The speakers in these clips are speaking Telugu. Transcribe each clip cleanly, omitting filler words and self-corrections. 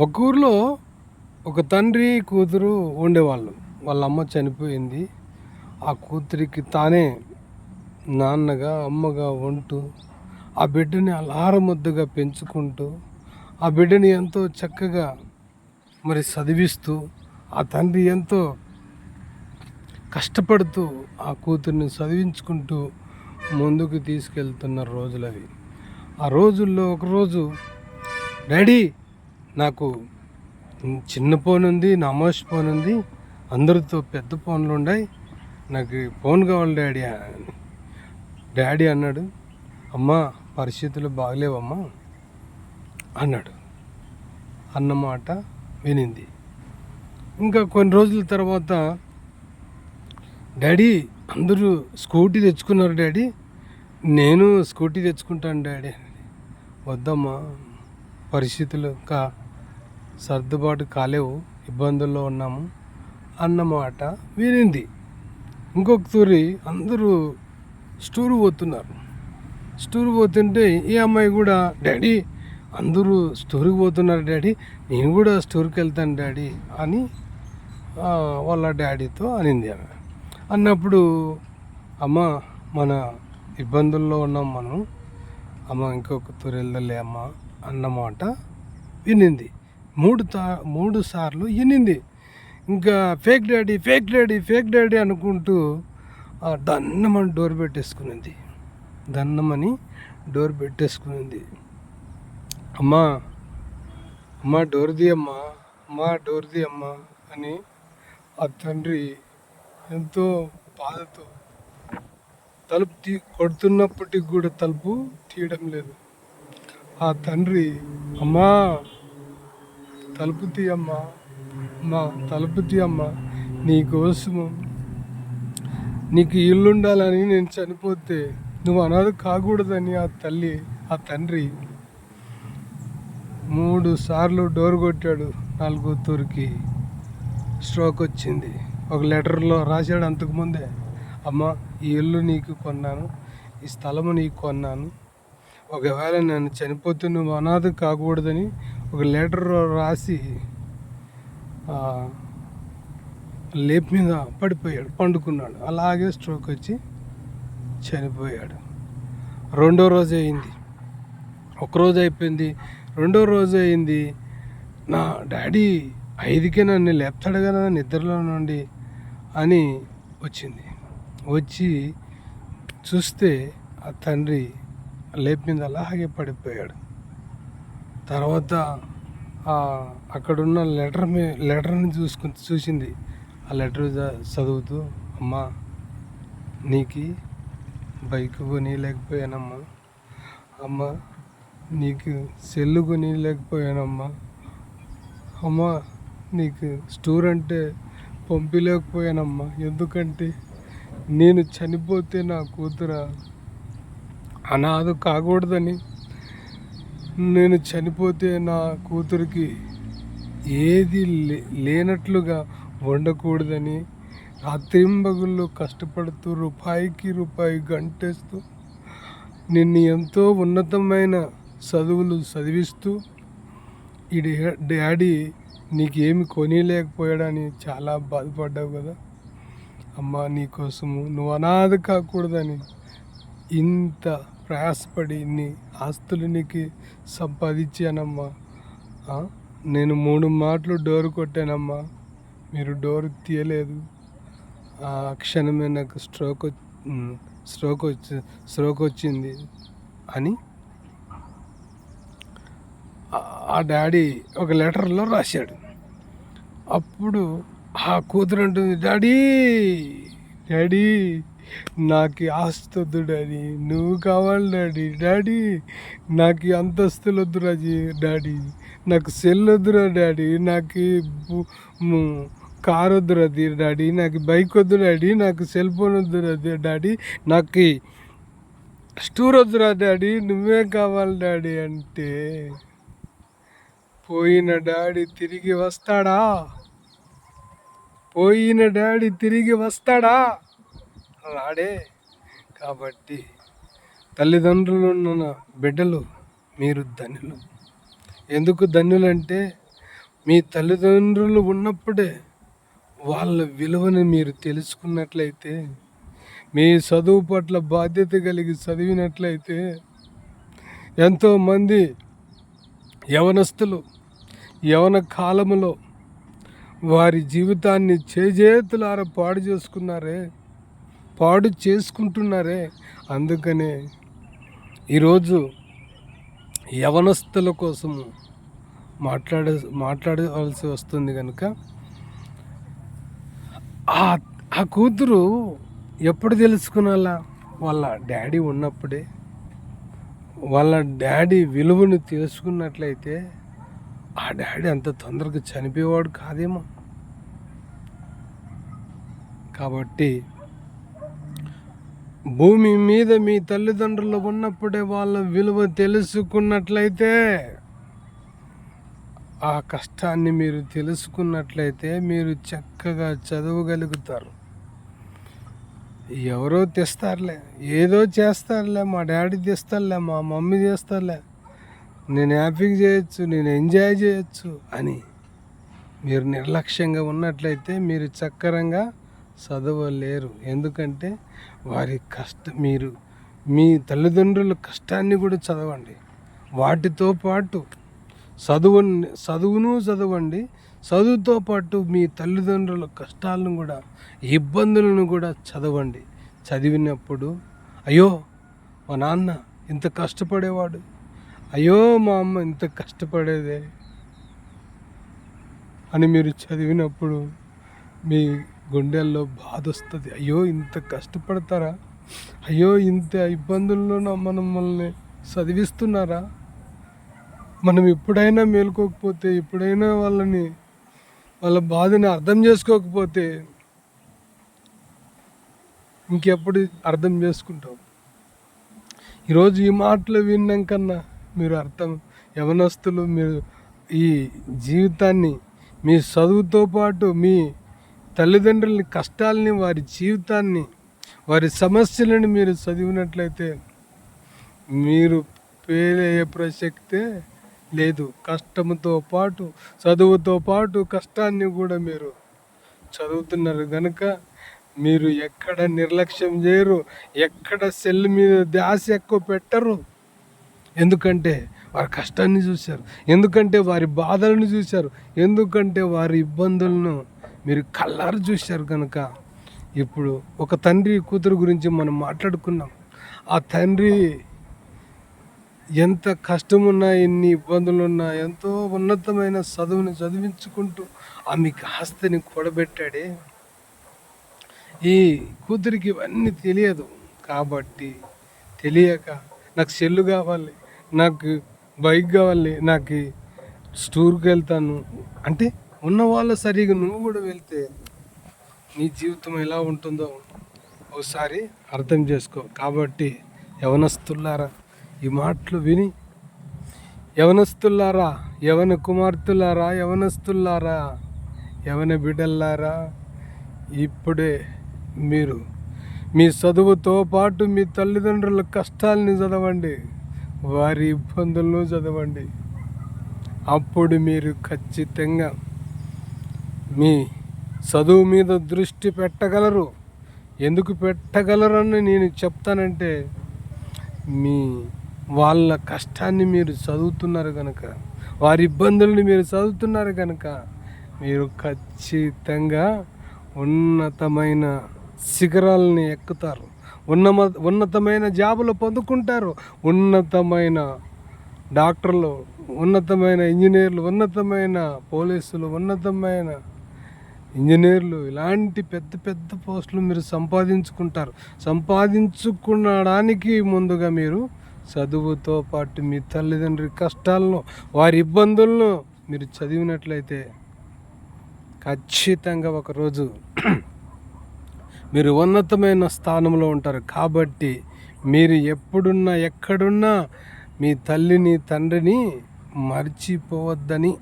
ఒక ఊరిలో ఒక తండ్రి కూతురు ఉండేవాళ్ళు. వాళ్ళ అమ్మ చనిపోయింది. ఆ కూతురికి తానే నాన్నగా అమ్మగా ఉంటూ ఆ బిడ్డని అల్లారముద్దుగా పెంచుకుంటూ ఆ బిడ్డని ఎంతో చక్కగా చదివిస్తూ ఆ తండ్రి ఎంతో కష్టపడుతూ ఆ కూతుర్ని చదివించుకుంటూ ముందుకు తీసుకెళ్తున్న రోజులవి. ఆ రోజుల్లో ఒకరోజు, డాడీ నాకు చిన్న ఫోన్ ఉంది, నమోష్ ఫోన్ ఉంది, అందరితో పెద్ద ఫోన్లు ఉన్నాయి, నాకు ఫోన్ కావాలి డాడీ అని. డాడీ అన్నాడు, అమ్మా పరిస్థితులు బాగలేవమ్మా అన్నాడు. అన్నమాట వినింది. ఇంకా కొన్ని రోజుల తర్వాత, డాడీ అందరూ స్కూటీ తెచ్చుకున్నారు డాడీ, నేను స్కూటీ తెచ్చుకుంటాను డాడీ. వద్దమ్మా, పరిస్థితులు ఇంకా సర్దుబాటు కాలేవు, ఇబ్బందుల్లో ఉన్నాము అన్నమాట వినింది. ఇంకొక తూరి అందరూ స్టూర్ పోతున్నారు. స్టూర్ పోతుంటే ఈ అమ్మాయి కూడా, డాడీ అందరూ స్టోర్కి పోతున్నారు డాడీ, నేను కూడా స్టోర్కి వెళ్తాను డాడీ అని వాళ్ళ డాడీతో అనింది. ఆమె అన్నప్పుడు, అమ్మ మన ఇబ్బందుల్లో ఉన్నాం మనం, అమ్మ ఇంకొక తూరు వెళ్దలే అమ్మ అన్నమాట వినింది. మూడు సార్లు వినింది. ఇంకా fake daddy fake daddy fake daddy అనుకుంటూ దన్నమని డోర్ పెట్టేసుకునింది. దన్నమని డోర్ పెట్టేసుకునింది. అమ్మా అమ్మా డోర్ తీయమ్మా, అమ్మా డోర్ తీయమ్మా అని ఆ తండ్రి ఎంతో బాధతో తలుపు కొడుతున్నప్పటికి కూడా తలుపు తీయడం లేదు. ఆ తండ్రి, అమ్మా తలుపు తీయమ్మా, అమ్మా తలుపు తీయమ్మా, నీకోసము నీకు ఇల్లుండాలని నేను చనిపోతే నువ్వు అనాథ కాకూడదని ఆ తండ్రి 3 సార్లు డోర్ కొట్టాడు. 4వ తూరికి స్ట్రోక్ వచ్చింది. ఒక లెటర్లో రాశాడు అంతకుముందే, అమ్మ ఈ ఇల్లు నీకు కొన్నాను, ఈ స్థలము నీకు కొన్నాను, ఒకవేళ నేను చనిపోతే నువ్వు అనాథ కాకూడదని ఒక లెటర్ రాసి లేప్ మీద పడిపోయాడు, పండుకున్నాడు. అలాగే స్ట్రోక్ వచ్చి చనిపోయాడు. 2వ రోజు అయింది, ఒకరోజు అయిపోయింది, 2వ రోజు అయింది. నా డాడీ 5కే నన్ను లేపుతాడు కదా నిద్రలో నుండి అని వచ్చింది. వచ్చి చూస్తే ఆ తండ్రి లేప్ మీద అలాగే పడిపోయాడు. తర్వాత అక్కడున్న లెటర్ని చూసింది. ఆ లెటర్ చదువుతూ, అమ్మా నీకు బైక్ కొనిలేకపోయానమ్మా, అమ్మ నీకు సెల్లు కొనిలేకపోయానమ్మా, అమ్మ నీకు స్టోర్ అంటే పంపించలేకపోయానమ్మా, ఎందుకంటే నేను చనిపోతే నా కూతురు అనాథ కాకూడదని, నేను చనిపోతే నా కూతురికి ఏది లేనట్లుగా ఉండకూడదని రాత్రింబగుళ్ళు కష్టపడుతూ రూపాయికి రూపాయి గంటేస్తూ నిన్ను ఎంతో ఉన్నతమైన చదువులు చదివిస్తూ ఈ డాడీ నీకేమి కొనిలేకపోయాడని చాలా బాధపడ్డావు కదా అమ్మ, నీకోసము నువ్వు అనాథ కాకూడదని ఇంత ప్రయాసపడి ఇన్ని ఆస్తులు నీకు సంపాదించానమ్మా. నేను 3 మాటలు డోర్ కొట్టానమ్మా, మీరు డోర్ తీయలేదు. ఆ క్షణమే నాకు స్ట్రోక్ వచ్చింది అని ఆ డాడీ ఒక లెటర్లో రాశాడు. అప్పుడు ఆ కూతురు అంటుంది, డాడీ డాడీ నాకు ఆస్తి వద్దు డాడీ, నువ్వు కావాలి డాడీ, డాడీ నాకు అంతస్తులు వద్దురా డాడీ, నాకు సెల్ వద్దురా డాడీ, నాకు కార్ వద్దురా డాడీ, నాకు బైక్ వద్దు డాడీ, నాకు సెల్ ఫోన్ వద్దురా డాడీ, నాకు స్టూర్ వద్దురా డాడీ, నువ్వే కావాలి డాడీ అంటే, పోయిన డాడీ తిరిగి వస్తాడా? పోయిన డాడీ తిరిగి వస్తాడా? రాడే. కాబట్టి తల్లిదండ్రులు ఉన్న బిడ్డలు మీరు ధన్యులు. ఎందుకు ధన్యులంటే మీ తల్లిదండ్రులు ఉన్నప్పుడే వాళ్ళ విలువను మీరు తెలుసుకున్నట్లయితే, మీ చదువు పట్ల బాధ్యత కలిగి చదివినట్లయితే, ఎంతోమంది యవనస్తులు యవన కాలములో వారి జీవితాన్ని చేజేతులారా పాడు చేసుకుంటున్నారే. అందుకనే ఈరోజు యవనస్తుల కోసము మాట్లాడవలసి వస్తుంది. కనుక ఆ కూతురు ఎప్పుడు తెలుసుకునాలా? వాళ్ళ డాడీ ఉన్నప్పుడే. వాళ్ళ డాడీ విలువను తెలుసుకున్నట్లయితే ఆ డాడీ అంత తొందరగా చనిపోయేవాడు కాదేమో. కాబట్టి భూమి మీద మీ తల్లిదండ్రులు ఉన్నప్పుడే వాళ్ళ విలువ తెలుసుకున్నట్లయితే, ఆ కష్టాన్ని మీరు తెలుసుకున్నట్లయితే మీరు చక్కగా చదవగలుగుతారు. ఎవరో తెస్తారులే, ఏదో చేస్తారులే, మా డాడీ తెస్తారులే, మా మమ్మీ చేస్తారులే, నేను హ్యాపీగా చేయొచ్చు, నేను ఎంజాయ్ చేయొచ్చు అని మీరు నిర్లక్ష్యంగా ఉన్నట్లయితే మీరు చక్కరంగా చదవలేరు. ఎందుకంటే మీరు మీ తల్లిదండ్రుల కష్టాన్ని కూడా చదవండి. వాటితో పాటు చదువును చదవండి. చదువుతో పాటు మీ తల్లిదండ్రుల కష్టాలను కూడా, ఇబ్బందులను కూడా చదవండి. చదివినప్పుడు అయ్యో మా నాన్న ఇంత కష్టపడేవాడు, అయ్యో మా అమ్మ ఇంత కష్టపడేదే అని మీరు చదివినప్పుడు మీ గుండెల్లో బాధ వస్తుంది. అయ్యో ఇంత కష్టపడతారా, అయ్యో ఇంత ఇబ్బందుల్లో మనల్ని చదివిస్తున్నారా, మనం ఎప్పుడైనా మేలుకోకపోతే, ఎప్పుడైనా వాళ్ళ బాధని అర్థం చేసుకోకపోతే ఇంకెప్పుడు అర్థం చేసుకుంటాం? ఈరోజు ఈ మాటలు విన్నాకన్నా మీరు యవనస్తులు మీరు ఈ జీవితాన్ని, మీ చదువుతో పాటు మీ తల్లిదండ్రులని కష్టాలని, వారి జీవితాన్ని, వారి సమస్యలను మీరు చదివినట్లయితే మీరు ఫెయిల్ అయ్యే ప్రసక్తే లేదు. కష్టంతో పాటు, చదువుతో పాటు కష్టాన్ని కూడా మీరు చదువుతున్నారు కనుక మీరు ఎక్కడ నిర్లక్ష్యం చేయరు, ఎక్కడ సెల్ మీద ధ్యాస ఎక్కువ పెట్టరు. ఎందుకంటే వారి కష్టాన్ని చూశారు, ఎందుకంటే వారి బాధలను చూశారు, ఎందుకంటే వారి ఇబ్బందులను మీరు కళ్ళారు చూశారు. కనుక ఇప్పుడు ఒక తండ్రి కూతురు గురించి మనం మాట్లాడుకున్నాం. ఆ తండ్రి ఎంత కష్టమున్నా, ఎన్ని ఇబ్బందులున్నా ఎంతో ఉన్నతమైన చదువుని చదివించుకుంటూ ఆమెకి ఆస్తిని కూడబెట్టాడే. ఈ కూతురికి ఇవన్నీ తెలియదు కాబట్టి, తెలియక నాకు సెల్లు కావాలి, నాకు బైక్ కావాలి, నాకు స్టూర్కి వెళ్తాను అంటే, ఉన్నవాళ్ళు సరిగా నువ్వు కూడా వెళ్తే నీ జీవితం ఎలా ఉంటుందో ఒకసారి అర్థం చేసుకో. కాబట్టి యవనస్తులారా, ఈ మాటలు విని, యవనస్తులారా, యవన కుమార్తెలారా, యవనస్తులారా, యవన బిడ్డలారా, ఇప్పుడే మీరు మీ చదువుతో పాటు మీ తల్లిదండ్రుల కష్టాలని చదవండి, వారి ఇబ్బందులను చదవండి. అప్పుడు మీరు ఖచ్చితంగా మీ చదువు మీద దృష్టి పెట్టగలరు. ఎందుకు పెట్టగలరని నేను చెప్తానంటే, వాళ్ళ కష్టాన్ని మీరు చదువుతున్నారు కనుక, వారి ఇబ్బందులను మీరు చదువుతున్నారు కనుక మీరు ఖచ్చితంగా ఉన్నతమైన శిఖరాలని ఎక్కుతారు, ఉన్నతమైన జాబులు పొందుకుంటారు, ఉన్నతమైన డాక్టర్లు, ఉన్నతమైన ఇంజనీర్లు, ఉన్నతమైన పోలీసులు, ఉన్నతమైన ఇంజనీర్లు, ఇలాంటి పెద్ద పెద్ద పోస్టులు మీరు సంపాదించుకుంటారు. సంపాదించుకునడానికి ముందుగా మీరు చదువుతో పాటు మీ తల్లిదండ్రుల కష్టాలను, వారి ఇబ్బందులను మీరు చదివినట్లయితే ఖచ్చితంగా ఒకరోజు మీరు ఉన్నతమైన స్థానంలో ఉంటారు. కాబట్టి మీరు ఎక్కడున్నా మీ తల్లిని, తండ్రిని మర్చిపోవద్దని,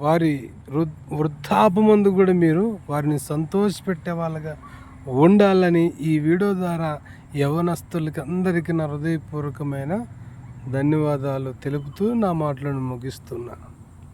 వారి వృద్ధాపమందు కూడా మీరు వారిని సంతోషపెట్టే వాళ్ళగా ఉండాలని ఈ వీడియో ద్వారా యవనస్తులకి అందరికీ నా హృదయపూర్వకమైన ధన్యవాదాలు తెలుపుతూ నా మాటలను ముగిస్తున్నా.